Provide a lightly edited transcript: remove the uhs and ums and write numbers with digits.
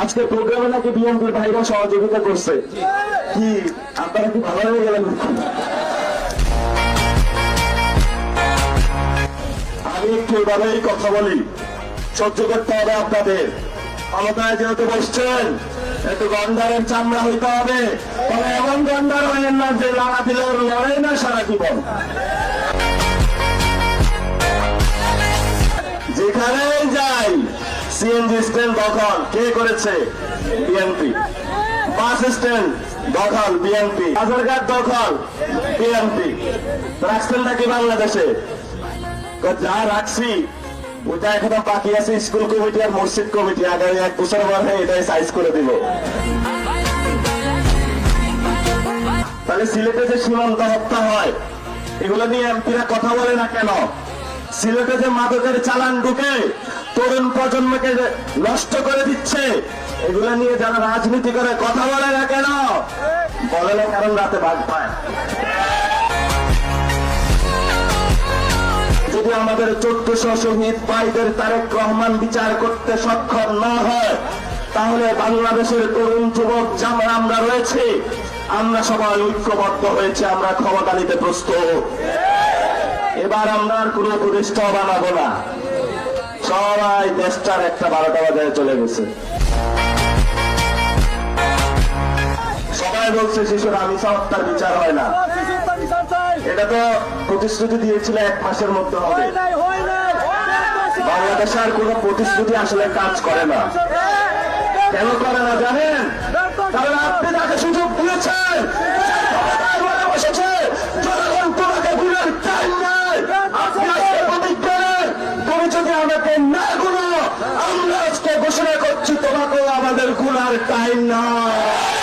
আজকে প্রোগ্রামে নাকি বিএনপির ভাইরা সহযোগিতা করছে। কি আপনারা কি ভালো হয়ে গেলেন? আমি একটু এভাবেই কথা বলি, সহ্য করতে হবে আপনাদের। ক্ষমতায় যেহেতু বসছেন, একটু গন্ডারের চামড়া হইতে হবে, তবে এমন গন্ডার হইলেন না যে লাড়া দিলে লড়ে না সারা জীবন। যেখানেই যাই সিএনজি স্ট্যান্ড দখল কে করেছে? বিএনপি। বাস স্ট্যান্ড দখল বিএনপি। বাজারঘাট দখল বিএনপি। রাখছেন নাকি বাংলাদেশে? যা রাখছি ওইটা এখনো বাকি আছে স্কুল কমিটি আর মসজিদ কমিটি। আগামী 1 বছর পরে এটাই সাইজ করে দিব। তাহলে সিলেটে যে সীমান্ত হত্যা হয় এগুলো নিয়ে এমপিরা কথা বলে না কেন? সিলেটে যে মাদকের চালান ঢুকে তরুণ প্রজন্মকে নষ্ট করে দিচ্ছে এগুলো নিয়ে যারা রাজনীতি করে কথা বলে না কেন? বলে না কারণ রাতে ভাগ পায়। যদি আমাদের 1400 শহীদ ভাইদের তারেক রহমান বিচার করতে সক্ষম না হয়, তাহলে বাংলাদেশের তরুণ যুবক যারা আমরা রয়েছে, আমরা সবাই ঐক্যবদ্ধ হয়েছে, আমরা ক্ষমতা নিতে প্রস্তুত। এবার আমরা আর কোন উপদেষ্টা বানাবো না, সবাই দেশটার 1টা 12টা বাজারে চলে গেছে। সবাই বলছে শিশুর আমিষা হত্যার বিচার হয় না। এটা তো প্রতিশ্রুতি দিয়েছিল 1 মাসের মধ্যে হবে। বাংলাদেশে আর কোন প্রতিশ্রুতি আসলে কাজ করে না। কেন করে না জানেন? কারণ আপনি তাকে সুযোগ দিয়েছেন, বসেছে, জনগণ তোমাকে গুণের টাইম নাই। আপনি আজকে প্রতিজ্ঞা নেন, তুমি যদি আমাকে না গুণো, আমরা আজকে ঘোষণা করছি তোমাকেও আমাদের গুণার টাইম নাই।